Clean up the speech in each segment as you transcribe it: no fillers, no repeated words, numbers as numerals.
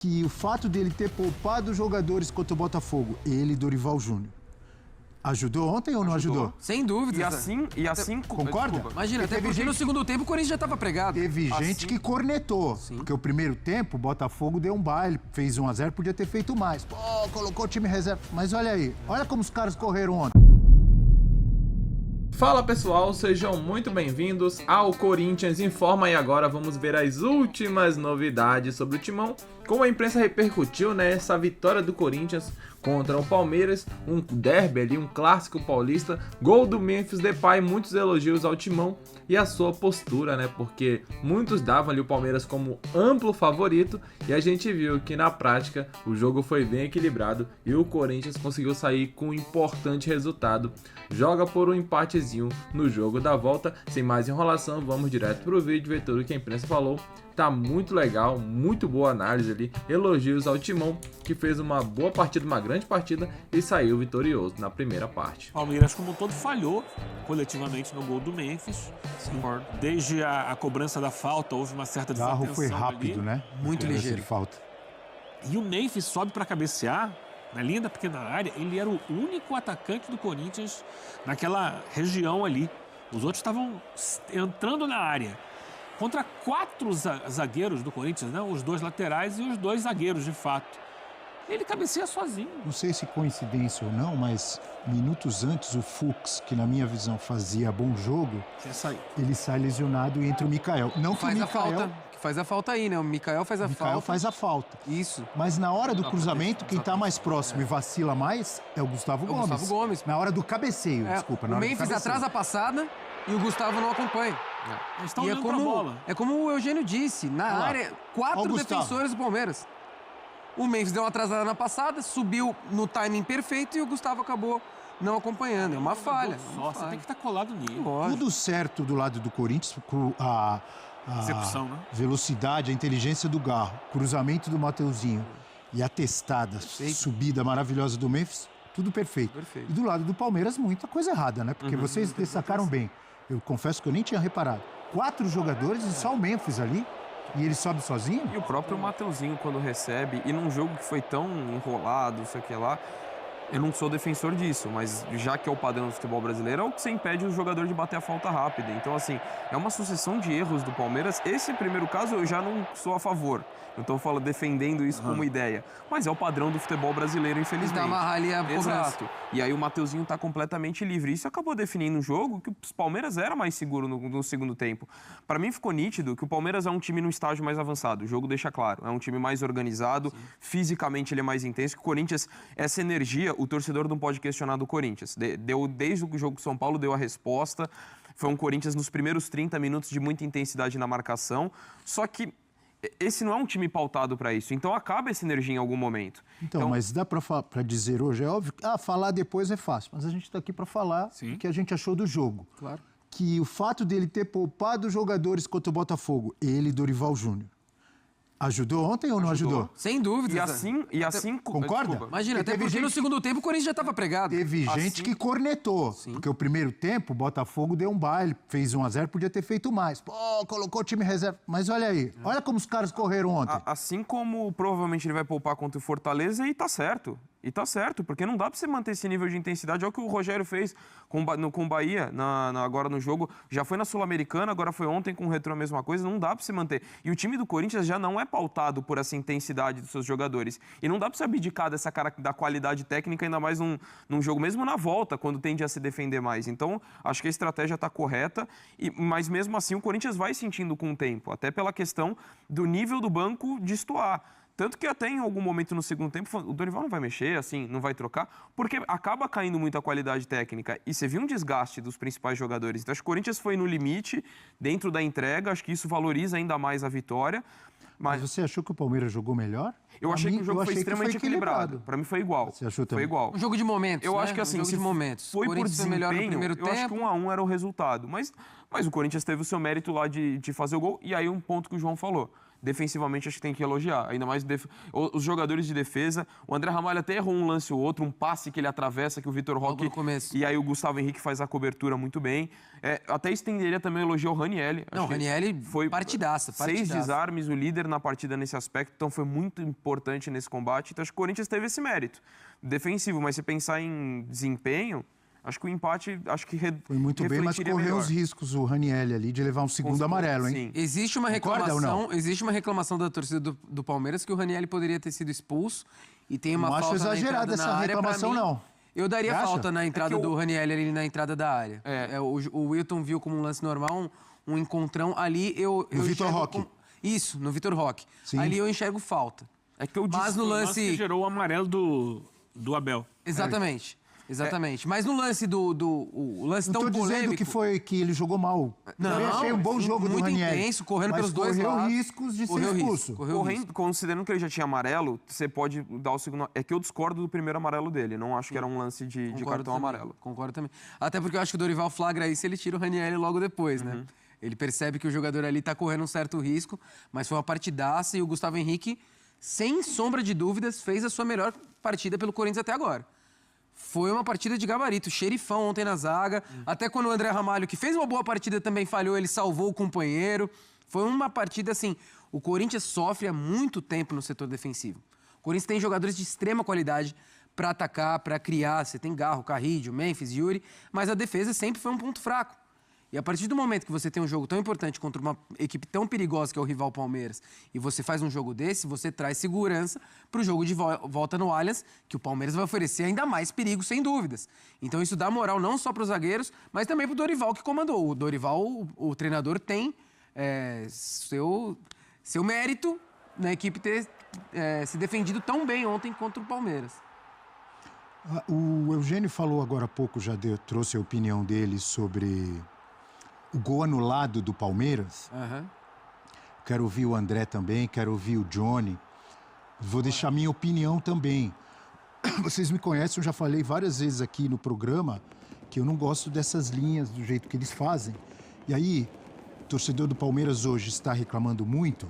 que o fato dele ter poupado os jogadores contra o Botafogo, ele e Dorival Júnior, ajudou ontem ou não ajudou? Sem dúvida. E assim concorda? Desculpa. Imagina, até porque no segundo tempo o Corinthians já estava pregado. Teve gente que cornetou, porque o primeiro tempo o Botafogo deu um baile, fez 1-0, podia ter feito mais. Pô, colocou o time reserva. Mas olha aí, olha como os caras correram ontem. Fala pessoal, sejam muito bem-vindos ao Corinthians Informa e agora vamos ver as últimas novidades sobre o Timão. Como a imprensa repercutiu, essa vitória do Corinthians contra o Palmeiras, um derby ali, um clássico paulista, gol do Memphis Depay, muitos elogios ao Timão e a sua postura, porque muitos davam ali o Palmeiras como amplo favorito e a gente viu que na prática o jogo foi bem equilibrado e o Corinthians conseguiu sair com um importante resultado. Joga por um empatezinho no jogo da volta. Sem mais enrolação, vamos direto pro vídeo, ver tudo que a imprensa falou. Tá muito legal, muito boa análise ali. Elogios ao Timão, que fez uma boa partida, uma grande partida e saiu vitorioso na primeira parte. Palmeiras, como um todo, falhou coletivamente no gol do Memphis. Desde a cobrança da falta, houve uma certa O carro desatenção foi rápido, ali. né? Muito ligeiro. De falta. E o Memphis sobe para cabecear, na linha da pequena área. Ele era o único atacante do Corinthians naquela região ali. Os outros estavam entrando na área. Contra 4 zagueiros do Corinthians, os 2 laterais e os 2 zagueiros, de fato. Ele cabeceia sozinho. Não sei se coincidência ou não, mas minutos antes o Fux, que na minha visão fazia bom jogo, ele sai lesionado e entra o Mikael. Não que o Mikael... Faz a falta aí, O Mikael faz a falta. Mikael faz a falta. Isso. Mas na hora do cruzamento, quem tá mais próximo e vacila mais é o Gustavo Gomes. Gustavo Gomes. Na hora do cabeceio, desculpa. O Memphis atrasa a passada e o Gustavo não acompanha. Eles estão E olhando pra bola. É como o Eugênio disse, na área, 4 defensores do Palmeiras. O Memphis deu uma atrasada na passada, subiu no timing perfeito e o Gustavo acabou não acompanhando. É uma falha. Você tem que estar colado nele. Tudo certo do lado do Corinthians, com a execução, velocidade, a inteligência do Garro, cruzamento do Mateuzinho e a testada, subida maravilhosa do Memphis, tudo perfeito. E do lado do Palmeiras, muita coisa errada, Porque vocês destacaram bem. Eu confesso que eu nem tinha reparado. 4 jogadores e só o Memphis ali. E ele sobe sozinho? E o próprio Mateuzinho, quando recebe, e num jogo que foi tão enrolado, isso aqui lá, eu não sou defensor disso, mas já que é o padrão do futebol brasileiro, é o que você impede o jogador de bater a falta rápida. Então, assim, é uma sucessão de erros do Palmeiras. Esse primeiro caso eu já não sou a favor. Eu estou defendendo isso como ideia. Mas é o padrão do futebol brasileiro, infelizmente. Dá amarrar ali a cobrança. Exato. E aí o Mateuzinho está completamente livre. Isso acabou definindo um jogo que o Palmeiras era mais seguro no segundo tempo. Para mim ficou nítido que o Palmeiras é um time no estágio mais avançado. O jogo deixa claro. É um time mais organizado, fisicamente ele é mais intenso. O Corinthians, essa energia, o torcedor não pode questionar do Corinthians. Desde o jogo com São Paulo, deu a resposta. Foi um Corinthians nos primeiros 30 minutos de muita intensidade na marcação. Só que esse não é um time pautado para isso, então acaba essa energia em algum momento. Então mas dá para dizer hoje, é óbvio, falar depois é fácil, mas a gente está aqui para falar o que a gente achou do jogo. Claro. Que o fato dele ter poupado os jogadores contra o Botafogo, ele e Dorival Júnior, ajudou ontem ou não ajudou? Sem dúvida. E assim concorda? Desculpa. Imagina, até porque no segundo tempo o Corinthians já estava pregado. Teve gente que cornetou, porque o primeiro tempo o Botafogo deu um baile, fez 1-0, podia ter feito mais. Pô, colocou o time reserva. Mas olha aí, olha como os caras correram ontem. Assim como provavelmente ele vai poupar contra o Fortaleza, e tá certo. E tá certo, porque não dá pra você manter esse nível de intensidade. É o que o Rogério fez com o Bahia agora no jogo. Já foi na Sul-Americana, agora foi ontem com o Retrô a mesma coisa. Não dá pra você manter. E o time do Corinthians já não é pautado por essa intensidade dos seus jogadores. E não dá pra você abdicar dessa cara da qualidade técnica, ainda mais num jogo, mesmo na volta, quando tende a se defender mais. Então, acho que a estratégia tá correta. Mas mesmo assim, o Corinthians vai sentindo com o tempo. Até pela questão do nível do banco destoar. Tanto que até em algum momento no segundo tempo, o Dorival não vai mexer, assim, não vai trocar, porque acaba caindo muito a qualidade técnica. E você viu um desgaste dos principais jogadores. Então, acho que o Corinthians foi no limite, dentro da entrega, acho que isso valoriza ainda mais a vitória. Mas você achou que o Palmeiras jogou melhor? Eu achei que o jogo foi extremamente equilibrado. Para mim foi igual. Você achou também? Foi igual. Um jogo de momentos, Eu acho que assim, se foi por desempenho, melhor no primeiro tempo. acho que 1-1 era o resultado. Mas o Corinthians teve o seu mérito lá de fazer o gol. E aí um ponto que o João falou. defensivamente acho que tem que elogiar. Ainda mais os jogadores de defesa. O André Ramalho até errou um lance ou outro, um passe que ele atravessa, que o Vitor Roque... no começo. E aí o Gustavo Henrique faz a cobertura muito bem. Até estenderia também o elogio ao Ranieri. Não, o Ranieri foi partidaça. 6 desarmes, o líder na partida nesse aspecto. Então foi muito importante nesse combate. Então acho que o Corinthians teve esse mérito defensivo. Mas se pensar em desempenho... Acho que o empate, foi muito bem, mas correu os riscos o Ranieri ali de levar um segundo amarelo, hein? Sim. Existe uma reclamação da torcida do Palmeiras que o Ranieri poderia ter sido expulso e tem uma falta na entrada da área. Não acho exagerada essa reclamação, não. Eu daria falta na entrada do Ranieri ali na entrada da área. O Wilton viu como um lance normal, um encontrão ali. No Vitor Roque. Isso, no Vitor Roque. Sim. Ali eu enxergo falta. Mas no lance que gerou o amarelo do Abel. Exatamente. Exatamente. Mas no lance o lance tão polêmico... Não tô dizendo que ele jogou mal. Não, eu achei um bom jogo do Ranieri. Muito intenso, correndo pelos dois lados. Correu riscos de ser expulso. Considerando que ele já tinha amarelo, você pode dar o segundo... É que eu discordo do primeiro amarelo dele. Não acho que era um lance de cartão amarelo. Concordo também. Até porque eu acho que o Dorival flagra isso, ele tira o Ranieri logo depois, né? Ele percebe que o jogador ali tá correndo um certo risco, mas foi uma partidaça e o Gustavo Henrique, sem sombra de dúvidas, fez a sua melhor partida pelo Corinthians até agora. Foi uma partida de gabarito, xerifão ontem na zaga. Até quando o André Ramalho, que fez uma boa partida, também falhou, ele salvou o companheiro. Foi uma partida assim... O Corinthians sofre há muito tempo no setor defensivo. O Corinthians tem jogadores de extrema qualidade para atacar, para criar. Você tem Garro, Carrillo, Memphis, Yuri. Mas a defesa sempre foi um ponto fraco. E a partir do momento que você tem um jogo tão importante contra uma equipe tão perigosa que é o rival Palmeiras, e você faz um jogo desse, você traz segurança para o jogo de volta no Allianz, que o Palmeiras vai oferecer ainda mais perigo, sem dúvidas. Então isso dá moral não só para os zagueiros, mas também para o Dorival que comandou. O Dorival, o treinador, tem seu mérito na equipe ter se defendido tão bem ontem contra o Palmeiras. O Eugênio falou agora há pouco, trouxe a opinião dele sobre... o gol anulado do Palmeiras. Quero ouvir o André também, quero ouvir o Johnny. Vou deixar minha opinião também. Vocês me conhecem, eu já falei várias vezes aqui no programa que eu não gosto dessas linhas do jeito que eles fazem. E aí, o torcedor do Palmeiras hoje está reclamando muito.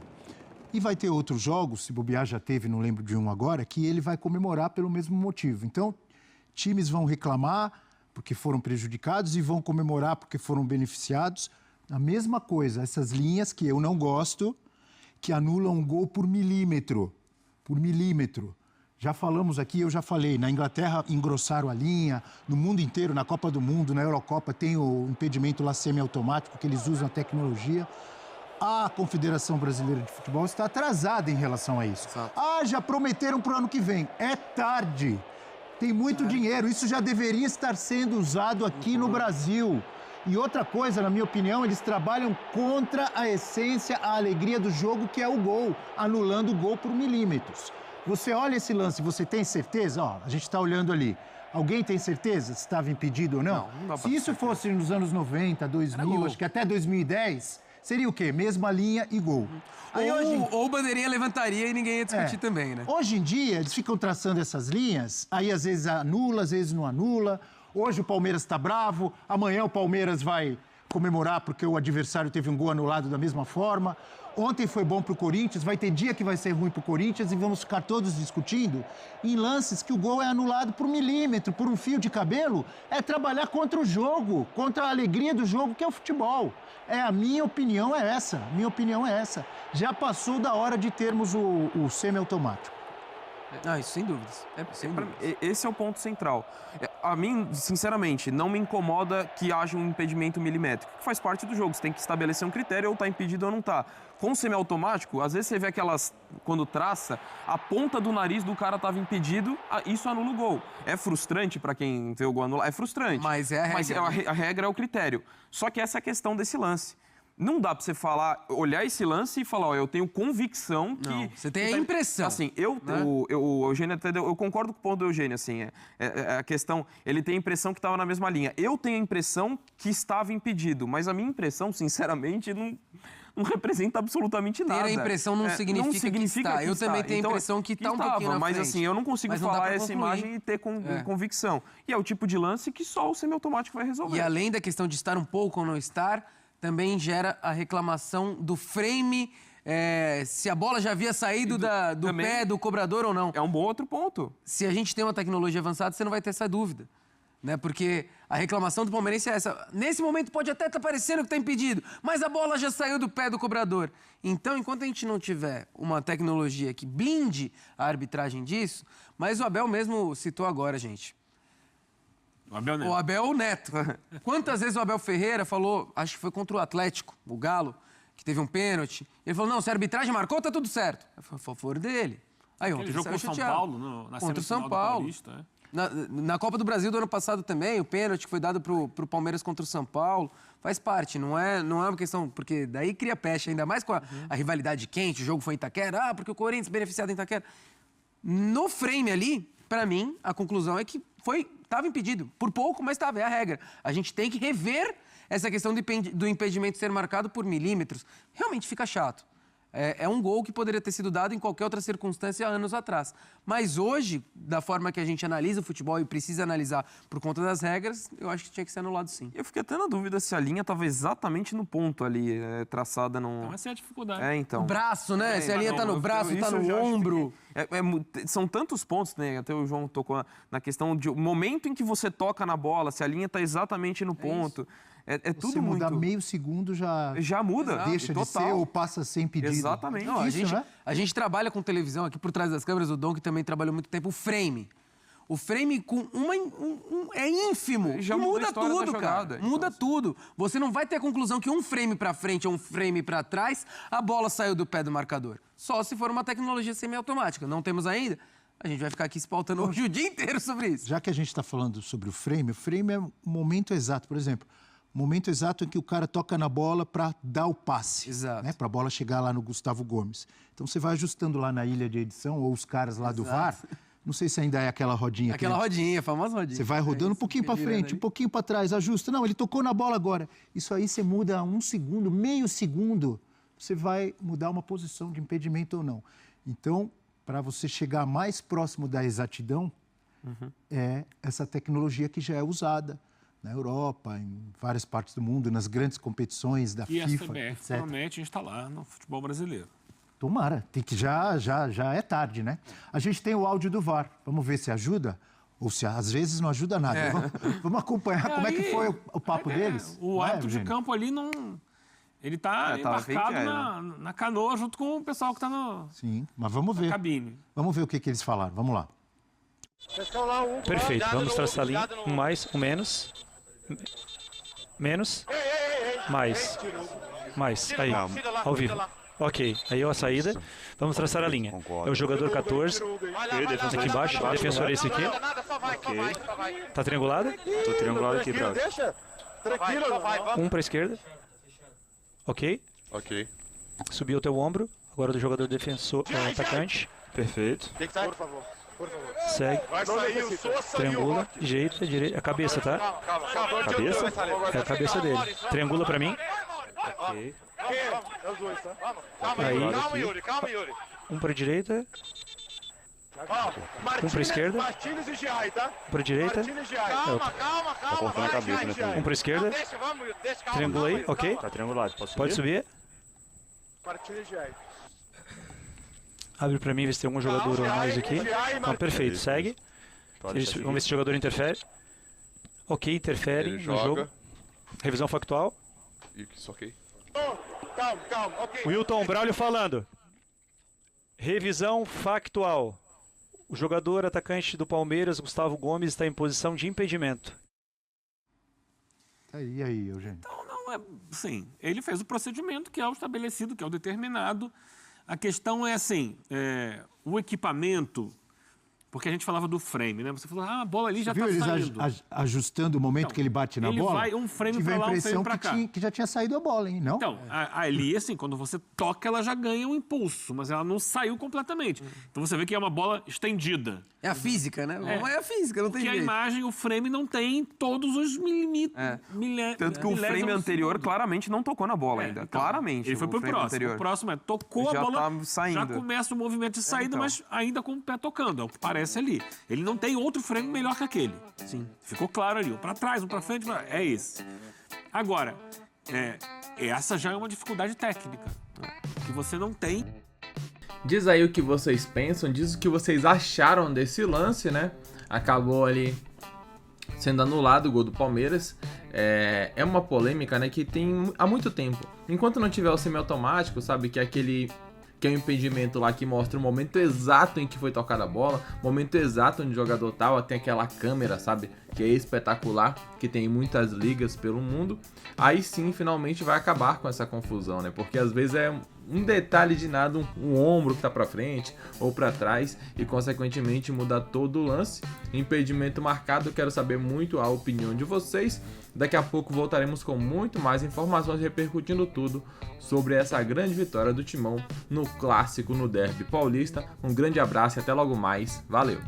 E vai ter outros jogos, se bobear já teve, não lembro de um agora, que ele vai comemorar pelo mesmo motivo. Então, times vão reclamar porque foram prejudicados e vão comemorar porque foram beneficiados. A mesma coisa, essas linhas que eu não gosto, que anulam um gol por milímetro. Por milímetro. Já falamos aqui, eu já falei, na Inglaterra engrossaram a linha, no mundo inteiro, na Copa do Mundo, na Eurocopa, tem o impedimento lá semiautomático, que eles usam a tecnologia. A Confederação Brasileira de Futebol está atrasada em relação a isso. Exato. Já prometeram para o ano que vem. É tarde. Tem muito dinheiro, isso já deveria estar sendo usado aqui no Brasil. E outra coisa, na minha opinião, eles trabalham contra a essência, a alegria do jogo, que é o gol, anulando o gol por milímetros. Você olha esse lance, você tem certeza? A gente está olhando ali. Alguém tem certeza se estava impedido ou não? Não dá pra se isso fosse nos anos 90, 2000, acho que até 2010, seria o quê? Mesma linha e gol. Ou o bandeirinha levantaria e ninguém ia discutir também, né? Hoje em dia, eles ficam traçando essas linhas, aí às vezes anula, às vezes não anula. Hoje o Palmeiras está bravo, amanhã o Palmeiras vai comemorar porque o adversário teve um gol anulado da mesma forma. Ontem foi bom para o Corinthians, vai ter dia que vai ser ruim para o Corinthians e vamos ficar todos discutindo em lances que o gol é anulado por milímetro, por um fio de cabelo. É trabalhar contra o jogo, contra a alegria do jogo que é o futebol. A minha opinião é essa, Já passou da hora de termos o semiautomático. Isso sem dúvidas. Esse é o ponto central. A mim, sinceramente, não me incomoda que haja um impedimento milimétrico, que faz parte do jogo. Você tem que estabelecer um critério, ou tá impedido ou não tá. Com o semiautomático, às vezes você vê aquelas, quando traça, a ponta do nariz do cara estava impedido, isso anula o gol. É frustrante para quem vê o gol anulado? É frustrante. Mas é a regra. Mas a regra é o critério. Só que essa é a questão desse lance. Não dá pra você olhar esse lance e falar, eu tenho convicção que... Não, você tem a impressão. Assim, o Eugênio até eu concordo com o ponto do Eugênio, assim, a questão, ele tem a impressão que estava na mesma linha. Eu tenho a impressão que estava impedido, mas a minha impressão, sinceramente, não representa absolutamente nada. Ter a impressão não significa que está. Eu também tenho a impressão que está um pouquinho na mas frente. Assim, eu não consigo falar essa imagem e ter convicção. E é o tipo de lance que só o semiautomático vai resolver. E além da questão de estar um pouco ou não estar, também gera a reclamação do frame se a bola já havia saído do pé do cobrador ou não. É um bom outro ponto. Se a gente tem uma tecnologia avançada, você não vai ter essa dúvida. Né? Porque a reclamação do palmeirense é essa. Nesse momento pode até estar parecendo que está impedido, mas a bola já saiu do pé do cobrador. Então, enquanto a gente não tiver uma tecnologia que blinde a arbitragem disso, mas o Abel mesmo citou agora, gente. O Abel Neto. Quantas vezes o Abel Ferreira falou, acho que foi contra o Atlético, o Galo, que teve um pênalti. Ele falou, não, se a arbitragem marcou, tá tudo certo. Foi a favor dele. Aí ontem Ele jogou São Paulo na contra o São semifinal Paulo. do Paulista, né? Na Copa do Brasil do ano passado também, o pênalti que foi dado pro Palmeiras contra o São Paulo, faz parte, não é uma questão, porque daí cria peste, ainda mais com a rivalidade quente, o jogo foi em Itaquera, porque o Corinthians beneficiado em Itaquera. No frame ali, pra mim, a conclusão é que estava impedido, por pouco, mas estava, é a regra. A gente tem que rever essa questão do impedimento ser marcado por milímetros. Realmente fica chato. É um gol que poderia ter sido dado em qualquer outra circunstância anos atrás. Mas hoje, da forma que a gente analisa o futebol e precisa analisar por conta das regras, eu acho que tinha que ser anulado sim. Eu fiquei até na dúvida se a linha estava exatamente no ponto ali, traçada no... Então, essa é a dificuldade. Então. O braço, né? Se a linha tá no braço, tá no ombro. São tantos pontos, né? Até o João tocou na questão de o momento em que você toca na bola, se a linha tá exatamente no ponto. É tudo você muito... mudar meio segundo já muda. Deixa de ser ou passa a ser impedido. Exatamente. Não, Né? a gente trabalha com televisão aqui por trás das câmeras, o Dom que também trabalhou muito tempo, o frame. O frame com é ínfimo. Já e muda muda a história tudo, da jogada, cara. então. Muda tudo. Você não vai ter a conclusão que um frame pra frente ou um frame pra trás, a bola saiu do pé do marcador. Só se for uma tecnologia semiautomática. Não temos ainda. A gente vai ficar aqui se pautando hoje o dia inteiro sobre isso. Já que a gente está falando sobre o frame é o momento exato. Por exemplo, o momento exato em que o cara toca na bola para dar o passe. Exato. Né? Para a bola chegar lá no Gustavo Gomes. Então você vai ajustando lá na ilha de edição, ou os caras lá do VAR. Não sei se ainda é aquela rodinha. Aquela rodinha, a famosa rodinha. Você vai rodando um pouquinho para frente, um pouquinho para trás, ajusta. Não, ele tocou na bola agora. Isso aí você muda 1 segundo, meio segundo, você vai mudar uma posição de impedimento ou não. Então, para você chegar mais próximo da exatidão, é essa tecnologia que já é usada na Europa, em várias partes do mundo, nas grandes competições da E FIFA, a CBF etc. promete instalar no futebol brasileiro. Tomara, tem que já é tarde, né? A gente tem o áudio do VAR, vamos ver se ajuda ou se às vezes não ajuda nada. Vamos acompanhar como é que foi o papo deles. O árbitro de campo ali não... Ele tá embarcado na canoa junto com o pessoal que tá Sim, mas vamos ver. na cabine. Vamos ver o que eles falaram, vamos lá. Perfeito, vamos traçar a linha, um mais, um menos, menos, mais, aí, ao vivo. Ok, aí a saída, vamos traçar a linha. É o jogador 14, aqui embaixo, o defensor é esse aqui. Tá triangulado? Tô triangulado aqui, brother. Um para a esquerda. Ok, Ok. subiu o teu ombro, agora do jogador defensor, atacante. Perfeito. Por favor. Segue, Vai sair o Sousa triangula, direita, a cabeça, tá? Cabeça? É a cabeça dele. Triangula pra mim. Ok. É os dois, tá? Aí, Calma, Yuri. um pra direita, um pra esquerda, Martínez e Giai, tá? um pra direita, Martínez e Giai. Calma. Tá cortando a cabeça, né, também. um pra esquerda, Deixa, calma. triangula aí, ok? Tá triangulado, posso subir? Pode subir. Martínez e Giai. Abre pra mim, ver se tem algum jogador a mais aqui. Não, perfeito, segue. Pode deixar Vamos ver se o jogador interfere. Ok, interfere Ele no joga. jogo. Revisão factual. Isso, ok. Calma, ok. Wilton Braulio falando. Revisão factual. O jogador atacante do Palmeiras, Gustavo Gomes, está em posição de impedimento. E aí, Eugênio? Não é, sim, ele fez o procedimento que é o estabelecido, que é o determinado. A questão é assim, o equipamento, porque a gente falava do frame, né? Você falou, a bola ali já Viu está eles saindo. ajustando o momento Então, que ele bate na ele bola? vai um frame Tive pra a lá, um impressão frame pra cá. que já tinha saído a bola, hein? Não? Então, ali, assim, quando você toca, ela já ganha um impulso, mas ela não saiu completamente. Então você vê que é uma bola estendida. É a física, né? É a física, não tem Que a jeito. imagem, o frame não tem todos os milímetros. Tanto que o frame anterior claramente não tocou na bola ainda. Então, claramente. Ele foi o pro frame próximo. anterior. O próximo tocou Já a bola, tá saindo. já começa o movimento de saída, então. mas ainda com o pé tocando. É o que parece ali. Ele não tem outro frame melhor que aquele. Sim. Ficou claro ali. Um pra trás, um pra frente. É esse. Agora, essa já é uma dificuldade técnica. que você não tem. Diz aí o que vocês pensam, diz o que vocês acharam desse lance, né? Acabou ali sendo anulado o gol do Palmeiras. É uma polêmica, né, que tem há muito tempo. Enquanto não tiver o semiautomático, sabe, que é um impedimento lá que mostra o momento exato em que foi tocada a bola, momento exato onde o jogador tava, tem aquela câmera, sabe, que é espetacular, que tem em muitas ligas pelo mundo. Aí sim, finalmente vai acabar com essa confusão, né? Porque às vezes é um detalhe de nada, um ombro que tá pra frente ou pra trás e consequentemente muda todo o lance. Impedimento marcado, quero saber muito a opinião de vocês. Daqui a pouco voltaremos com muito mais informações repercutindo tudo sobre essa grande vitória do Timão no clássico, no Derby Paulista. Um grande abraço e até logo mais. Valeu!